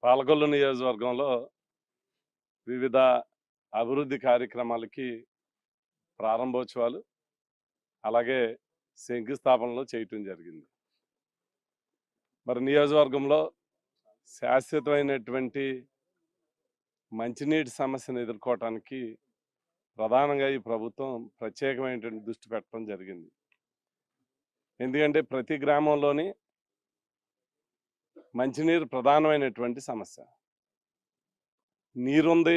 పాలకొల్లు నియోజకవర్గంలో వివిధ అభివృద్ధి కార్యక్రమాలకి ప్రారంభోత్సవాలు, అలాగే శంకుస్థాపనలు చేయటం జరిగింది. మరి నియోజకవర్గంలో శాశ్వతమైనటువంటి మంచినీటి సమస్యను ఎదుర్కోవటానికి ప్రధానంగా ఈ ప్రభుత్వం ప్రత్యేకమైనటువంటి దృష్టి పెట్టడం జరిగింది. ఎందుకంటే ప్రతి గ్రామంలోని మంచినీరు ప్రధానమైనటువంటి సమస్య. నీరుంది,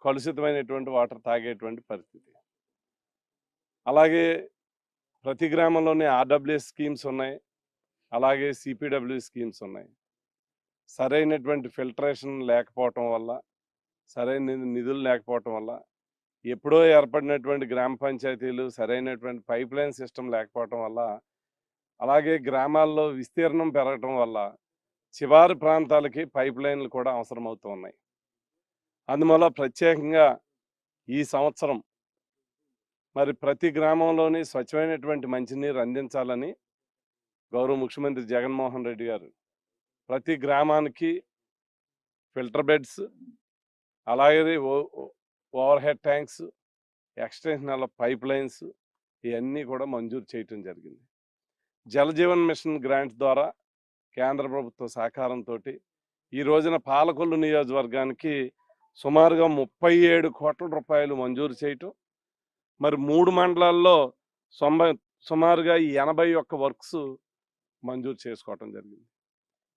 కలుషితమైనటువంటి వాటర్ తాగేటువంటి పరిస్థితి. అలాగే ప్రతి గ్రామంలోనే ఆర్డబ్ల్యూఎస్ స్కీమ్స్ ఉన్నాయి, అలాగే సిపిడబ్ల్యూ స్కీమ్స్ ఉన్నాయి. సరైనటువంటి ఫిల్టరేషన్ లేకపోవటం వల్ల, సరైన నిధులు లేకపోవటం వల్ల, ఎప్పుడో ఏర్పడినటువంటి గ్రామ పంచాయతీలు సరైనటువంటి పైప్ లైన్ సిస్టమ్ లేకపోవటం వల్ల, అలాగే గ్రామాల్లో విస్తీర్ణం పెరగటం వల్ల చివరి ప్రాంతాలకి పైప్ లైన్లు కూడా అవసరమవుతూ ఉన్నాయి. అందువల్ల ప్రత్యేకంగా ఈ సంవత్సరం మరి ప్రతి గ్రామంలోని స్వచ్ఛమైనటువంటి మంచినీరు అందించాలని గౌరవ ముఖ్యమంత్రి జగన్మోహన్ రెడ్డి గారు ప్రతి గ్రామానికి ఫిల్టర్ బెడ్స్, అలాగే over head tanks, extensional pipe lines ఇవన్నీ కూడా మంజూరు చేయటం జరిగింది. జలజీవన్ మిషన్ గ్రాంట్స్ ద్వారా కేంద్ర ప్రభుత్వ సహకారంతో ఈ రోజున పాలకొల్లు నియోజకవర్గానికి సుమారుగా 37 కోట్ల రూపాయలు మంజూరు చేయటం, మరి 3 మండలాల్లో సుమారుగా 81 వర్క్స్ మంజూరు చేసుకోవటం జరిగింది.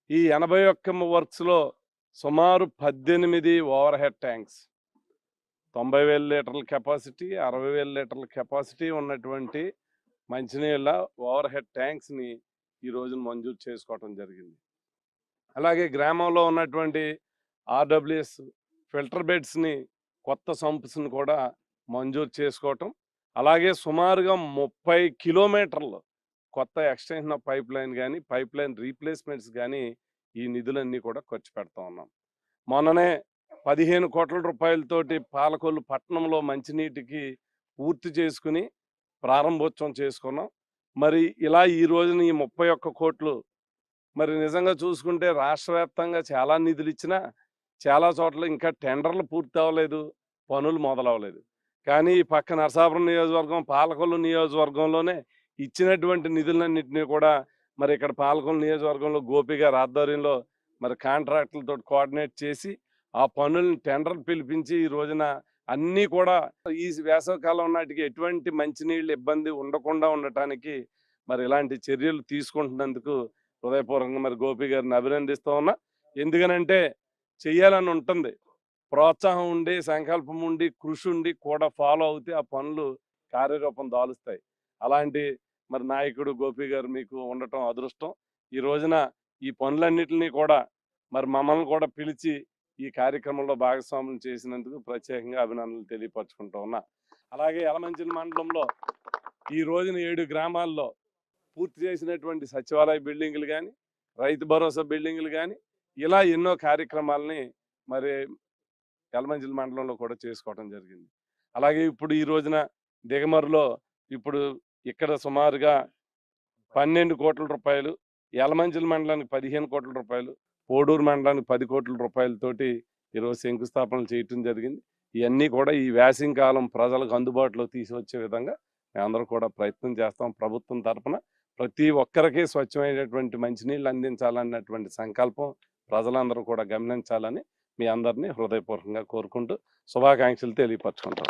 ఈ 81 వర్క్స్లో సుమారు 18 ఓవర్ హెడ్ ట్యాంక్స్, 90,000 లీటర్ల కెపాసిటీ, 60,000 లీటర్ల కెపాసిటీ ఉన్నటువంటి మంచినీళ్ళ ఓవర్ హెడ్ ట్యాంక్స్ని ఈ రోజున మంజూరు చేసుకోవటం జరిగింది. అలాగే గ్రామంలో ఉన్నటువంటి ఆర్డబ్ల్యూఎస్ ఫిల్టర్ బెడ్స్ని, కొత్త సంప్స్ని కూడా మంజూరు చేసుకోవటం, అలాగే సుమారుగా 30 కిలోమీటర్లు కొత్త ఎక్స్టెన్షన్ ఆఫ్ పైప్ లైన్ కానీ, పైప్ లైన్ రీప్లేస్మెంట్స్ కానీ ఈ నిధులన్నీ కూడా ఖర్చు పెడతా ఉన్నాం. మొన్ననే 15 కోట్ల రూపాయలతోటి పాలకొల్లు పట్టణంలో మంచినీటికి పూర్తి చేసుకుని ప్రారంభోత్సవం చేసుకున్నాం. మరి ఇలా ఈ రోజున ఈ 31 కోట్లు మరి నిజంగా చూసుకుంటే రాష్ట్ర వ్యాప్తంగా చాలా నిధులు ఇచ్చినా చాలా చోట్ల ఇంకా టెండర్లు పూర్తి అవ్వలేదు, పనులు మొదలవ్వలేదు. కానీ ఈ పక్క నరసాపురం నియోజకవర్గం, పాలకొల్లు నియోజకవర్గంలోనే ఇచ్చినటువంటి నిధులన్నింటినీ కూడా మరి ఇక్కడ పాలకొల్లు నియోజకవర్గంలో గోపి గారి ఆధ్వర్యంలో మరి కాంట్రాక్టులతో కోఆర్డినేట్ చేసి ఆ పనులను టెండర్లు పిలిపించి ఈ రోజున అన్నీ కూడా ఈ వేసవికాలం నాటికి ఎటువంటి మంచినీళ్ళు ఇబ్బంది ఉండకుండా ఉండటానికి మరి ఇలాంటి చర్యలు తీసుకుంటున్నందుకు హృదయపూర్వకంగా మరి గోపి గారిని అభినందిస్తూ ఉన్నా. ఎందుకనంటే చెయ్యాలని ఉంటుంది, ప్రోత్సాహం ఉండి, సంకల్పం ఉండి, కృషి ఉండి కూడా ఫాలో అవుతే ఆ పనులు కార్యరూపం దాలుస్తాయి. అలాంటి మరి నాయకుడు గోపి గారు మీకు ఉండటం అదృష్టం. ఈ రోజున ఈ పనులన్నిటినీ కూడా మరి మమ్మల్ని కూడా పిలిచి ఈ కార్యక్రమంలో భాగస్వామ్యం చేసినందుకు ప్రత్యేకంగా అభినందనలు తెలియపరచుకుంటూ ఉన్నా. అలాగే యలమంచిలి మండలంలో ఈ రోజున 7 గ్రామాల్లో పూర్తి చేసినటువంటి సచివాలయ బిల్డింగులు కానీ, రైతు భరోసా బిల్డింగులు కానీ, ఇలా ఎన్నో కార్యక్రమాలని మరి యలమంచిలి మండలంలో కూడా చేసుకోవడం జరిగింది. అలాగే ఇప్పుడు ఈ రోజున దిగమరులో ఇప్పుడు ఇక్కడ సుమారుగా 12 కోట్ల రూపాయలు, యలమంచిలి మండలానికి 15 కోట్ల రూపాయలు, పోడూరు మండలానికి 10 కోట్ల రూపాయలతోటి ఈరోజు శంకుస్థాపనలు చేయటం జరిగింది. ఇవన్నీ కూడా ఈ వేసవి కాలం ప్రజలకు అందుబాటులో తీసుకొచ్చే విధంగా మేమందరం కూడా ప్రయత్నం చేస్తాం. ప్రభుత్వం తరఫున ప్రతి ఒక్కరికి స్వచ్ఛమైనటువంటి మంచినీళ్ళు అందించాలన్నటువంటి సంకల్పం ప్రజలందరూ కూడా గమనించాలని మీ అందరినీ హృదయపూర్వకంగా కోరుకుంటూ శుభాకాంక్షలు తెలియపరచుకుంటాం.